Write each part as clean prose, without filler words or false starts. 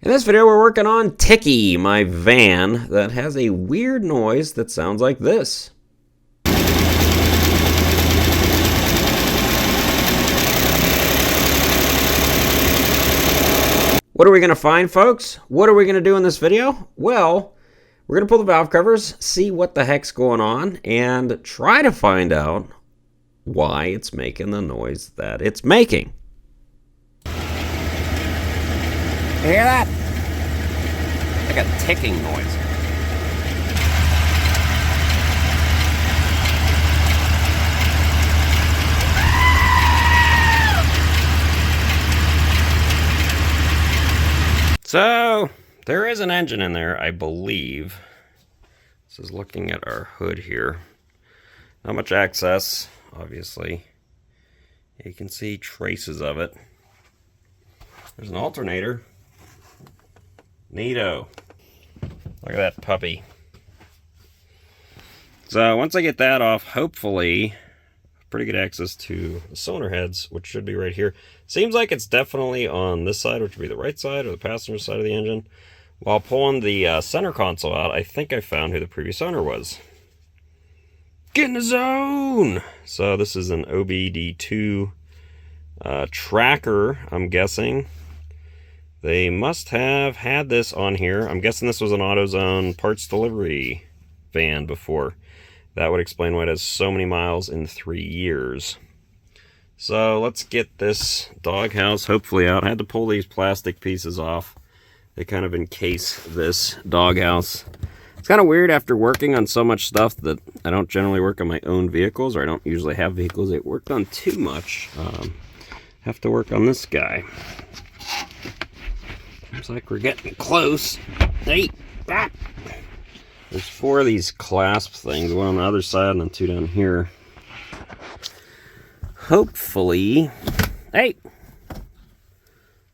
In this video, we're working on Ticky, my van that has a weird noise that sounds like this. What are we going to find, folks? What are we going to do in this video? Well, we're going to pull the valve covers, see what the heck's going on, and try to find out why it's making the noise that it's making. You hear that? Like a ticking noise. So, there is an engine in there, I believe. This is looking at our hood here. Not much access, obviously. You can see traces of it. There's an alternator. Neato. Look at that puppy. So once I get that off, hopefully, pretty good access to the cylinder heads, which should be right here. Seems like it's definitely on this side, which would be the right side or the passenger side of the engine. While pulling the center console out, I think I found who the previous owner was. Get in the zone! So this is an OBD2 tracker, I'm guessing. They must have had this on here. I'm guessing this was an AutoZone parts delivery van before. That would explain why it has so many miles in 3 years. So let's get this doghouse hopefully out. I had to pull these plastic pieces off. They kind of encase this doghouse. It's kind of weird after working on so much stuff that I don't generally work on my own vehicles, or I don't usually have vehicles I worked on too much. Have to work on this guy. Looks like we're getting close. Hey, back. There's 4 of these clasp things, one on the other side and then 2 down here. Hopefully, hey,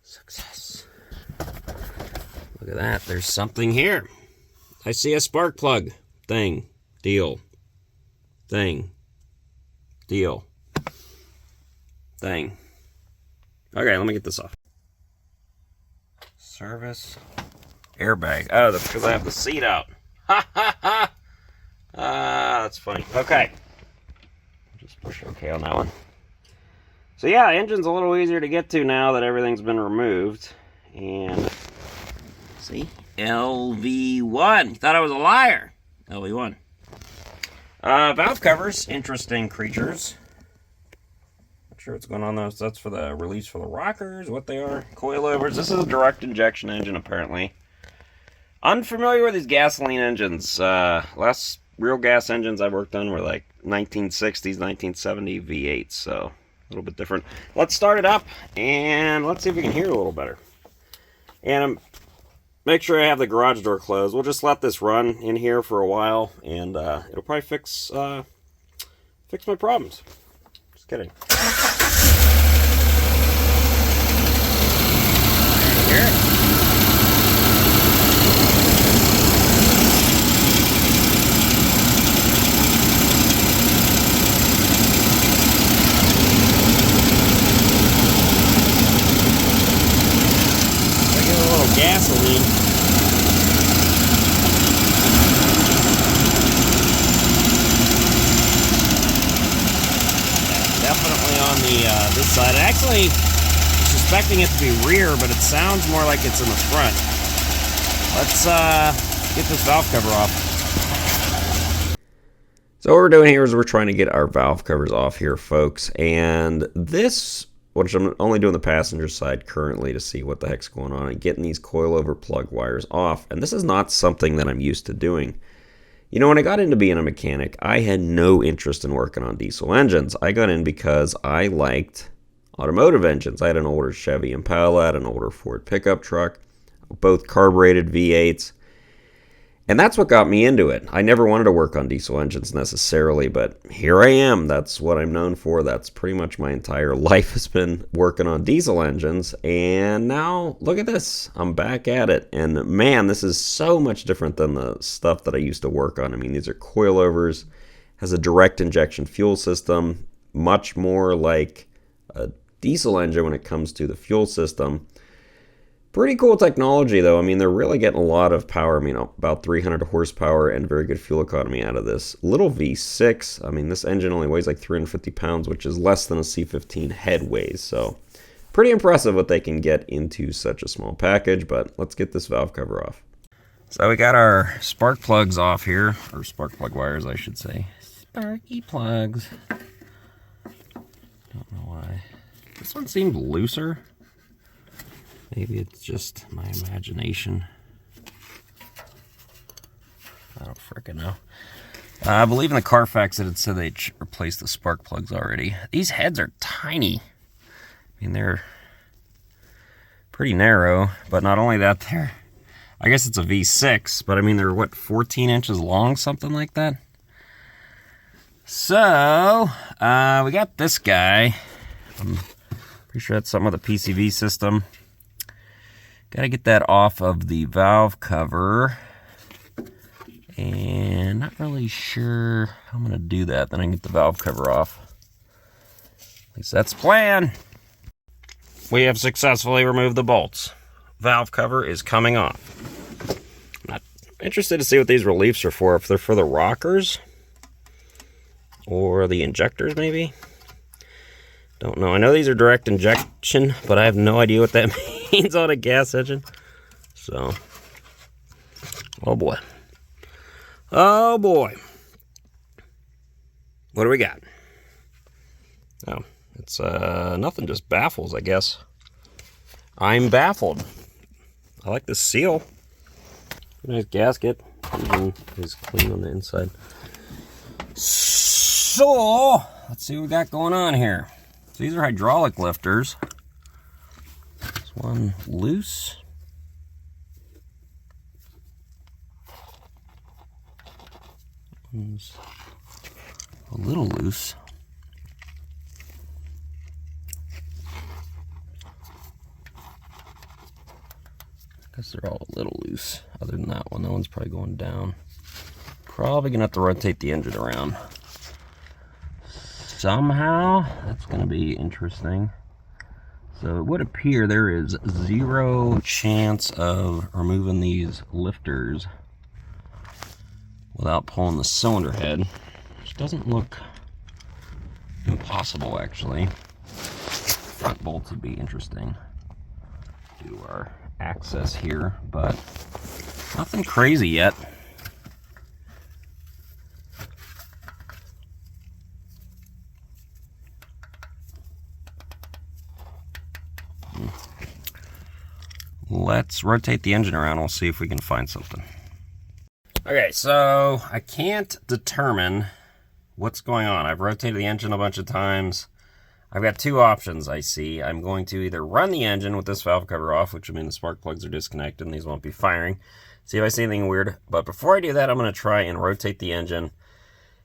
success. Look at that, there's something here. I see a spark plug. Thing, deal, thing, deal, thing. Okay, let me get this off. Service airbag. Oh, that's because I have the seat out. Ha ha ha! That's funny. Okay. Just push OK on that one. So yeah, engine's a little easier to get to now that everything's been removed. And see? LV1. You thought I was a liar. LV1. Valve covers. Interesting creatures. Sure what's going on though. So that's for the release for the rockers, what they are. Coilovers. This is a direct injection engine apparently. Unfamiliar with these gasoline engines. Last real gas engines I worked on were like 1960s, 1970 V8s, so a little bit different. Let's start it up and let's see if we can hear it a little better. And make sure I have the garage door closed. We'll just let this run in here for a while and it'll probably fix my problems. Just kidding. Hear it? I get a little gasoline. Definitely on the this side. Actually, suspecting it to be rear, but it sounds more like it's in the front. Let's get this valve cover off. So what we're doing here is we're trying to get our valve covers off here, folks. And this, which I'm only doing the passenger side currently to see what the heck's going on, and getting these coilover plug wires off. And this is not something that I'm used to doing. You know, when I got into being a mechanic, I had no interest in working on diesel engines. I got in because I liked automotive engines. I had an older Chevy Impala, I had an older Ford pickup truck, both carbureted V8s. And that's what got me into it. I never wanted to work on diesel engines necessarily, but here I am. That's what I'm known for. That's pretty much my entire life has been working on diesel engines. And now, look at this. I'm back at it. And man, this is so much different than the stuff that I used to work on. I mean, these are coilovers, has a direct injection fuel system, much more like a diesel engine when it comes to the fuel system. Pretty cool technology, though. I mean, they're really getting a lot of power. I mean, about 300 horsepower and very good fuel economy out of this little V6. I mean, this engine only weighs like 350 pounds, which is less than a C15 head weighs. So pretty impressive what they can get into such a small package, but let's get this valve cover off. So we got our spark plugs off here, or spark plug wires, I should say. Sparky plugs. Don't know why. This one seemed looser. Maybe it's just my imagination. I don't frickin' know. I believe in the Carfax that it said they replaced the spark plugs already. These heads are tiny. I mean, they're pretty narrow, but not only that, I guess it's a V6, but I mean, they're what, 14 inches long, something like that? So, we got this guy. I'm pretty sure that's something with a PCV system. Gotta get that off of the valve cover. And not really sure how I'm gonna do that. Then I can get the valve cover off. At least that's the plan. We have successfully removed the bolts. Valve cover is coming off. I'm not interested to see what these reliefs are for. If they're for the rockers or the injectors, maybe. Don't know. I know these are direct injection, but I have no idea what that means on a gas engine. So, oh boy. Oh boy. What do we got? Oh, it's nothing, just baffles, I guess. I'm baffled. I like this seal. Nice gasket. Even is clean on the inside. So, let's see what we got going on here. So these are hydraulic lifters. There's one loose. One's a little loose. I guess they're all a little loose. Other than that one, that one's probably going down. Probably gonna have to rotate the engine around. Somehow, that's going to be interesting. So it would appear there is zero chance of removing these lifters without pulling the cylinder head, which doesn't look impossible, actually. Front bolts would be interesting due to our access here, but nothing crazy yet. Let's rotate the engine around. We'll see if we can find something. Okay, so I can't determine what's going on. I've rotated the engine a bunch of times. I've got two options, I see. I'm going to either run the engine with this valve cover off, which would mean the spark plugs are disconnected and these won't be firing. See if I see anything weird. But before I do that, I'm going to try and rotate the engine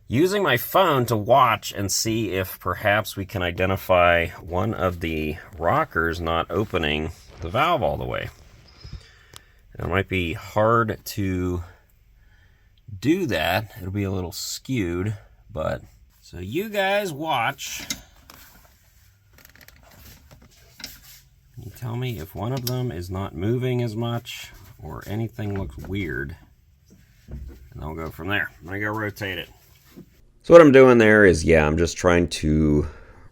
using my phone to watch and see if perhaps we can identify one of the rockers not opening the valve all the way. It might be hard to do that. It'll be a little skewed, but so you guys watch. You tell me if one of them is not moving as much or anything looks weird, and I'll go from there. I'm gonna go rotate it. So what I'm doing there is, yeah, I'm just trying to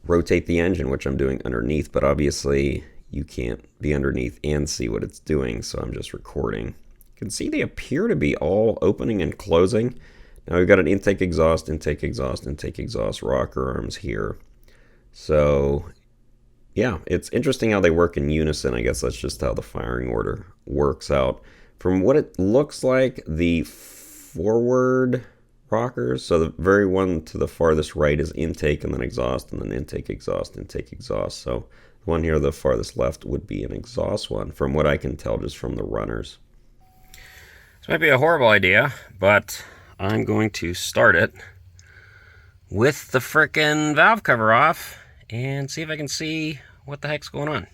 rotate the engine, which I'm doing underneath, but obviously you can't be underneath and see what it's doing, so I'm just recording. You can see they appear to be all opening and closing. Now we've got an intake exhaust, intake exhaust, intake exhaust, rocker arms here. So yeah, it's interesting how they work in unison. I guess that's just how the firing order works out. From what it looks like, the forward rockers, so the very one to the farthest right is intake and then exhaust, and then intake, exhaust, intake, exhaust. So the one here, the farthest left, would be an exhaust one, from what I can tell just from the runners. This might be a horrible idea, but I'm going to start it with the frickin' valve cover off and see if I can see what the heck's going on.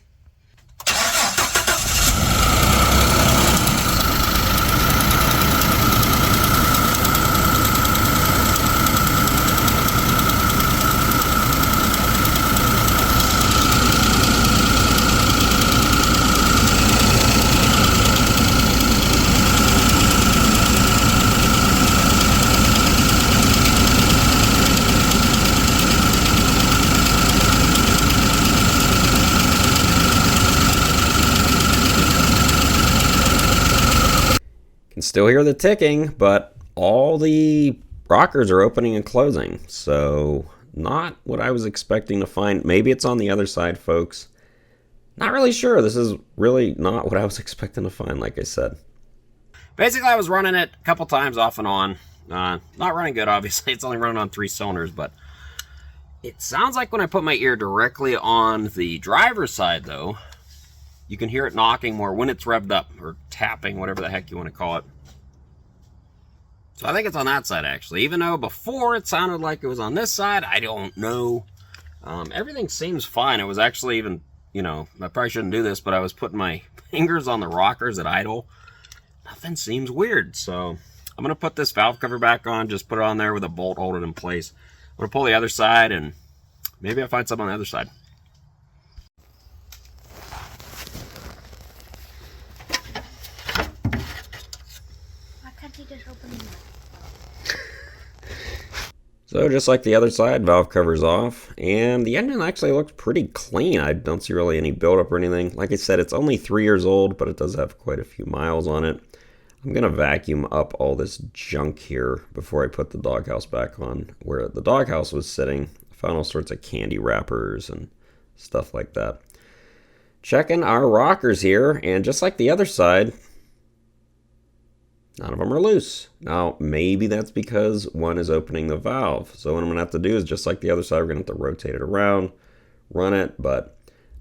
Can still hear the ticking, but all the rockers are opening and closing. So not what I was expecting to find. Maybe it's on the other side, folks. Not really sure. This is really not what I was expecting to find, like I said. Basically, I was running it a couple times off and on. Not running good, obviously. It's only running on 3 cylinders, but it sounds like when I put my ear directly on the driver's side, though, you can hear it knocking more when it's revved up, or tapping, whatever the heck you want to call it. So I think it's on that side, actually. Even though before it sounded like it was on this side, I don't know. Everything seems fine. It was actually even, you know, I probably shouldn't do this, but I was putting my fingers on the rockers at idle. Nothing seems weird, so I'm going to put this valve cover back on, just put it on there with a bolt, hold it in place. I'm going to pull the other side, and maybe I'll find something on the other side. Why can't you just open it? So just like the other side, valve cover's off, and the engine actually looks pretty clean. I don't see really any buildup or anything. Like I said, it's only 3 years old, but it does have quite a few miles on it. I'm going to vacuum up all this junk here before I put the doghouse back on. Where the doghouse was sitting, I found all sorts of candy wrappers and stuff like that. Checking our rockers here, and just like the other side, none of them are loose. Now, maybe that's because one is opening the valve. So what I'm going to have to do is, just like the other side, we're going to have to rotate it around, run it, but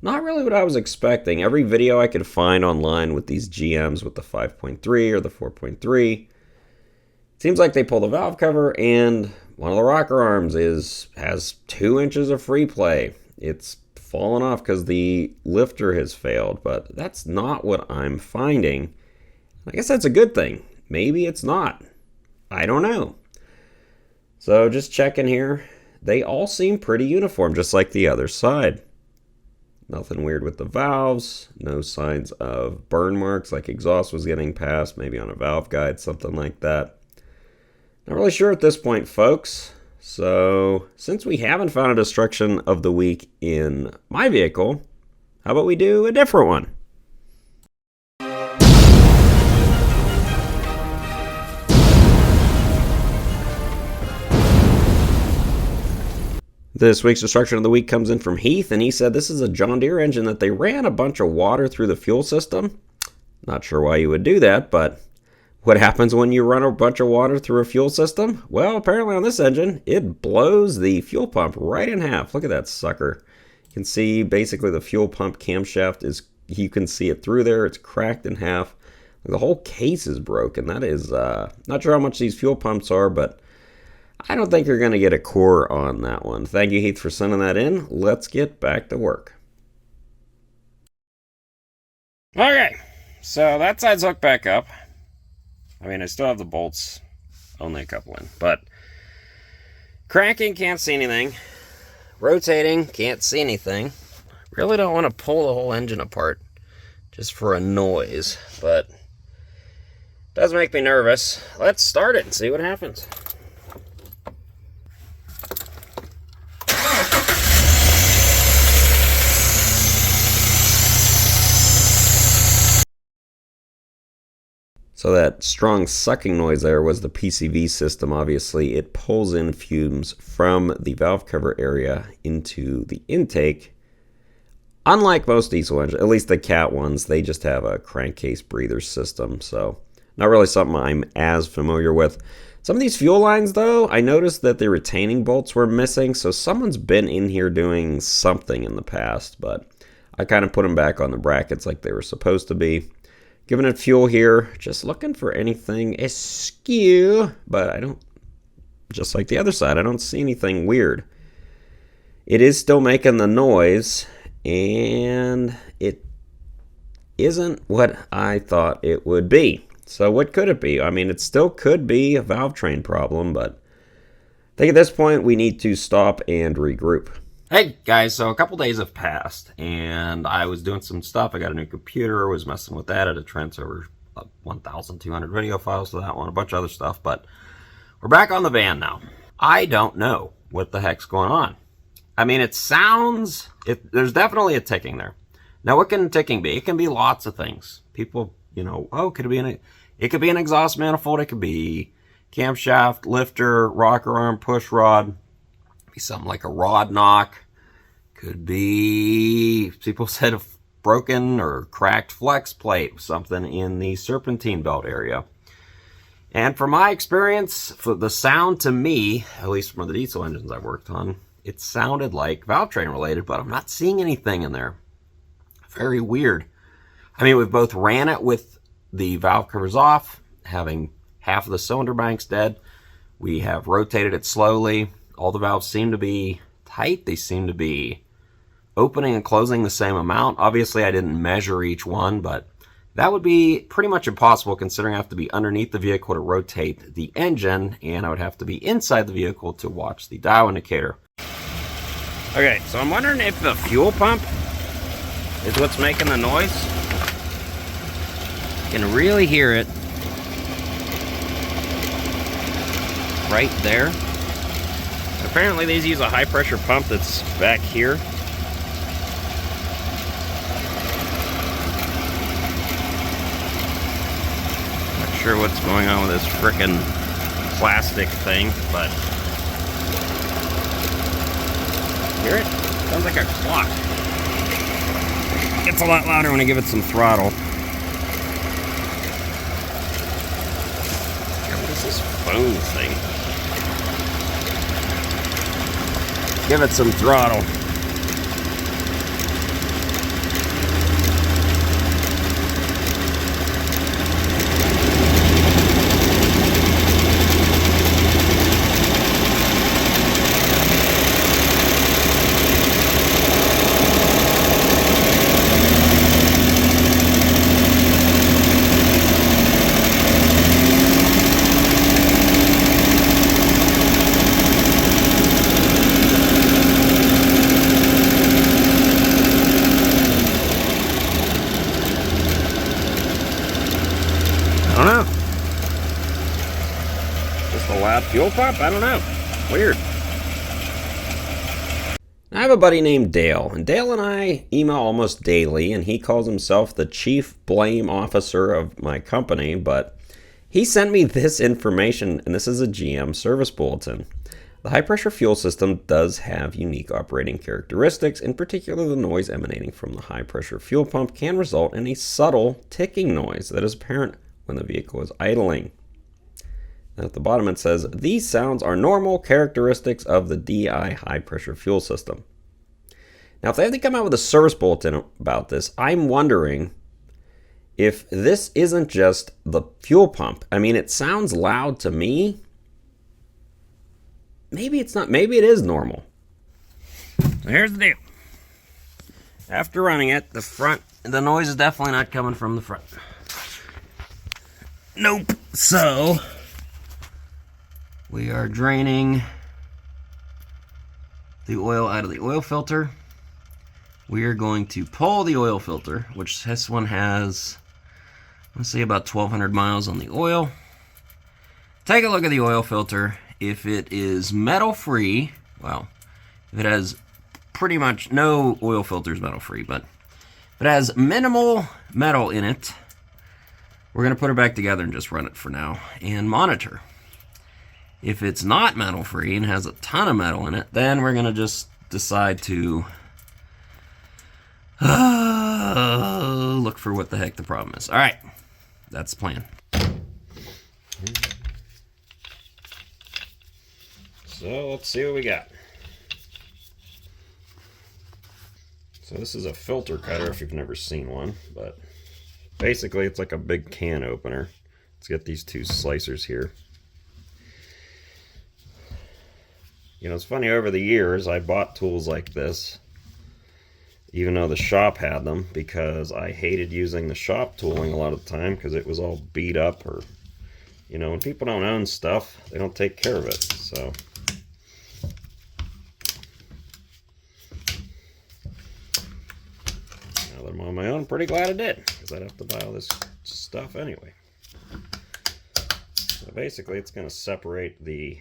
not really what I was expecting. Every video I could find online with these GMs with the 5.3 or the 4.3, seems like they pull the valve cover and one of the rocker arms has 2 inches of free play. It's fallen off because the lifter has failed, but that's not what I'm finding. I guess that's a good thing. Maybe it's not. I don't know. So just checking here. They all seem pretty uniform, just like the other side. Nothing weird with the valves. No signs of burn marks like exhaust was getting passed, maybe on a valve guide, something like that. Not really sure at this point, folks. So since we haven't found a destruction of the week in my vehicle, how about we do a different one? This week's destruction of the week comes in from Heath, and he said this is a John Deere engine that they ran a bunch of water through the fuel system. Not sure why you would do that, but what happens when you run a bunch of water through a fuel system? Well, apparently on this engine, it blows the fuel pump right in half. Look at that sucker. You can see basically the fuel pump camshaft is, you can see it through there. It's cracked in half. The whole case is broken. That is, not sure how much these fuel pumps are, but I don't think you're going to get a core on that one. Thank you, Heath, for sending that in. Let's get back to work. Okay, so that side's hooked back up. I mean, I still have the bolts, only a couple in, but cranking, can't see anything. Rotating, can't see anything. Really don't want to pull the whole engine apart just for a noise, but it does make me nervous. Let's start it and see what happens. So that strong sucking noise there was the PCV system. Obviously, it pulls in fumes from the valve cover area into the intake. Unlike most diesel engines, at least the Cat ones, they just have a crankcase breather system. So not really something I'm as familiar with. Some of these fuel lines, though, I noticed that the retaining bolts were missing. So someone's been in here doing something in the past. But I kind of put them back on the brackets like they were supposed to be. Giving it fuel here, just looking for anything askew, but I don't, just like the other side, I don't see anything weird. It is still making the noise, and it isn't what I thought it would be. So what could it be? I mean, it still could be a valve train problem, but I think at this point we need to stop and regroup. Hey guys, so a couple days have passed and I was doing some stuff. I got a new computer, was messing with that. I had to transfer 1,200 video files to that one, a bunch of other stuff, but we're back on the van now. I don't know what the heck's going on. I mean, it sounds, there's definitely a ticking there. Now, what can ticking be? It can be lots of things. People, you know, oh, could it be It could be an exhaust manifold. It could be camshaft, lifter, rocker arm, push rod. Be something like a rod knock. Could be, people said, a broken or cracked flex plate, something in the serpentine belt area. And from my experience, for the sound to me, at least from the diesel engines I've worked on, it sounded like valve train related, but I'm not seeing anything in there. Very weird. I mean, we've both ran it with the valve covers off, having half of the cylinder banks dead. We have rotated it slowly. All the valves seem to be tight. They seem to be opening and closing the same amount. Obviously, I didn't measure each one, but that would be pretty much impossible considering I have to be underneath the vehicle to rotate the engine, and I would have to be inside the vehicle to watch the dial indicator. Okay, so I'm wondering if the fuel pump is what's making the noise. You can really hear it right there. Apparently these use a high pressure pump that's back here. Not sure what's going on with this frickin' plastic thing, but hear it? Sounds like a clock. Gets a lot louder when I give it some throttle. What is this phone thing? Give it some throttle. I don't know. Just a loud fuel pump? I don't know. Weird. I have a buddy named Dale, and Dale and I email almost daily, and he calls himself the chief blame officer of my company, but he sent me this information, and this is a GM service bulletin. The high-pressure fuel system does have unique operating characteristics. In particular, the noise emanating from the high-pressure fuel pump can result in a subtle ticking noise that is apparent when the vehicle is idling. And at the bottom it says, these sounds are normal characteristics of the DI high-pressure fuel system. Now, if they have to come out with a service bulletin about this, I'm wondering if this isn't just the fuel pump. I mean, it sounds loud to me. Maybe it's not. Maybe it is normal. So here's the deal. After running it, the noise is definitely not coming from the front. Nope. So we are draining the oil out of the oil filter. We are going to pull the oil filter, which this one has, let's say, about 1,200 miles on the oil. Take a look at the oil filter. If it is metal free, well, if it has pretty much no oil filter is metal free, but if it has minimal metal in it, we're going to put it back together and just run it for now and monitor. If it's not metal free and has a ton of metal in it, then we're going to just decide to look for what the heck the problem is. All right, that's the plan. So let's see what we got. So this is a filter cutter if you've never seen one, but basically it's like a big can opener. It's got these two slicers here. You know, it's funny, over the years I bought tools like this, even though the shop had them, because I hated using the shop tooling a lot of the time because it was all beat up, or, you know, when people don't own stuff, they don't take care of it. So now that I'm on my own, I'm pretty glad I did, because I'd have to buy all this stuff anyway. So basically it's going to separate the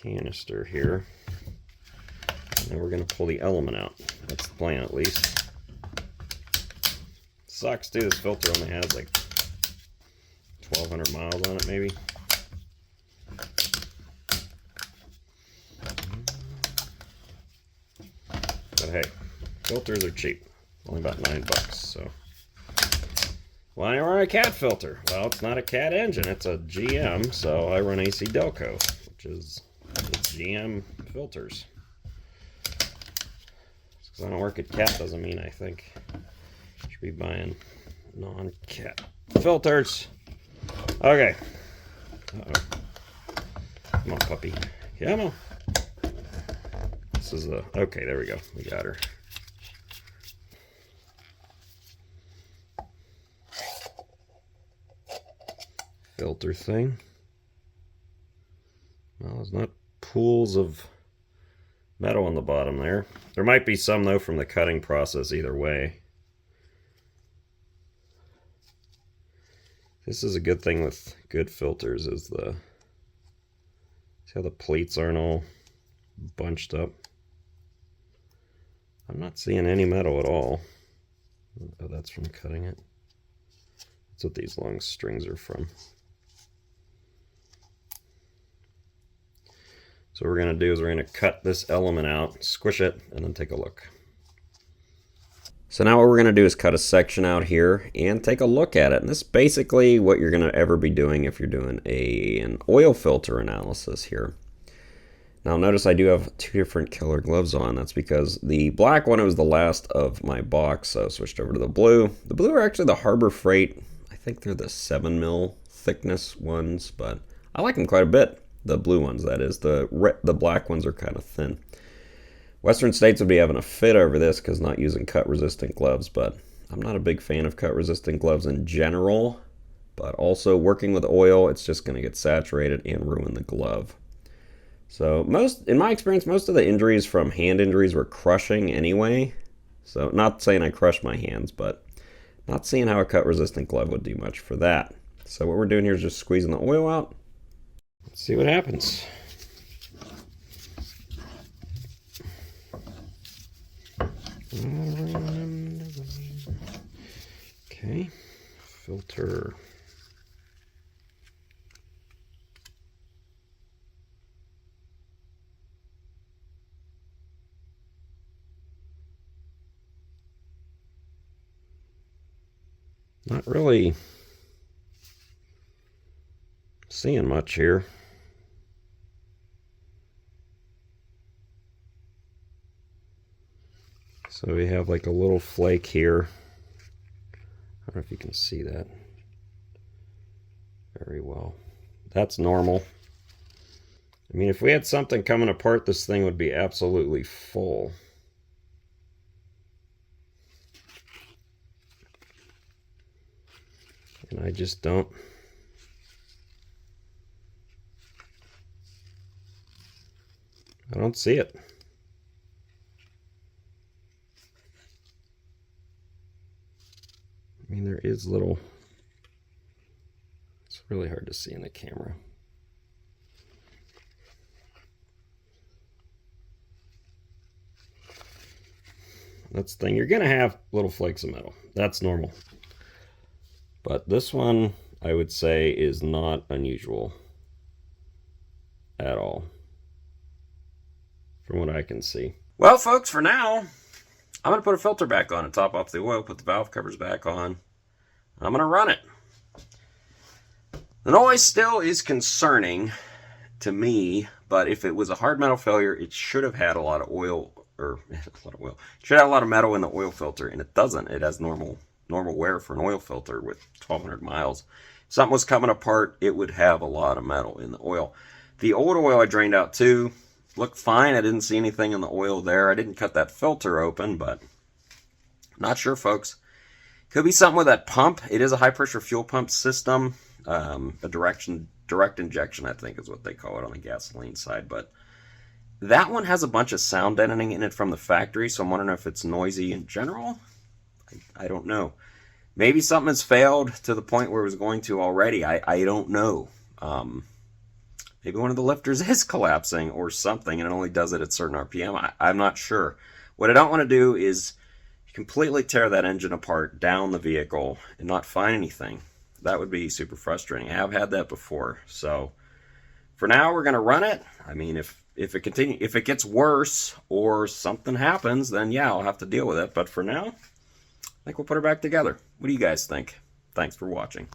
canister here, and then we're going to pull the element out. That's the plan, at least. Sucks too, this filter only has like 1,200 miles on it, maybe. But hey, filters are cheap. Only about $9, so. Why do I run a cat filter? Well, it's not a cat engine, it's a GM, so I run AC Delco, which is GM filters. Because I don't work at cat doesn't mean I think you should be buying non-cat filters. Okay. Uh-oh. Come on, puppy. Come on. This is the... Okay, there we go. We got her. Filter thing. Well, there's not pools of metal on the bottom there. There might be some, though, from the cutting process either way. This is a good thing with good filters, is the... See how the pleats aren't all bunched up? I'm not seeing any metal at all. Oh, that's from cutting it. That's what these long strings are from. So what we're going to do is we're going to cut this element out, squish it, and then take a look. So now what we're going to do is cut a section out here and take a look at it. And this is basically what you're going to ever be doing if you're doing an oil filter analysis here. Now notice I do have two different killer gloves on. That's because the black one was the last of my box, so I switched over to the blue. The blue are actually the Harbor Freight. I think they're the 7mm thickness ones, but I like them quite a bit. The blue ones, that is. The black ones are kind of thin. Western states would be having a fit over this because not using cut-resistant gloves, but I'm not a big fan of cut-resistant gloves in general. But also working with oil, it's just going to get saturated and ruin the glove. So in my experience, most of the injuries from hand injuries were crushing anyway. So not saying I crushed my hands, but not seeing how a cut-resistant glove would do much for that. So what we're doing here is just squeezing the oil out. Let's see what happens. Okay, filter. Not really seeing much here. So we have like a little flake here. I don't know if you can see that very well. That's normal. I mean, if we had something coming apart, this thing would be absolutely full. And I just don't. I don't see it. I mean, there is little, it's really hard to see in the camera. That's the thing, you're gonna have little flakes of metal. That's normal. But this one, I would say, is not unusual at all, from what I can see. Well, folks, for now, I'm going to put a filter back on and top off the oil, put the valve covers back on. I'm going to run it. The noise still is concerning to me, but if it was a hard metal failure, it should have had a lot of oil, or a lot of oil. It should have a lot of metal in the oil filter, and it doesn't. It has normal wear for an oil filter with 1,200 miles. If something was coming apart, it would have a lot of metal in the oil. The old oil I drained out too. Looked fine. I didn't see anything in the oil there. I didn't cut that filter open, but not sure, folks. Could be something with that pump. It is a high pressure fuel pump system. A direct injection, I think, is what they call it on the gasoline side. But that one has a bunch of sound deadening in it from the factory, so I'm wondering if it's noisy in general. I don't know. Maybe something has failed to the point where it was going to already. I don't know. Maybe one of the lifters is collapsing or something, and it only does it at certain RPM. I'm not sure. What I don't want to do is completely tear that engine apart, down the vehicle, and not find anything. That would be super frustrating. I have had that before. So for now, we're going to run it. I mean, if it gets worse or something happens, then yeah, I'll have to deal with it. But for now, I think we'll put her back together. What do you guys think? Thanks for watching.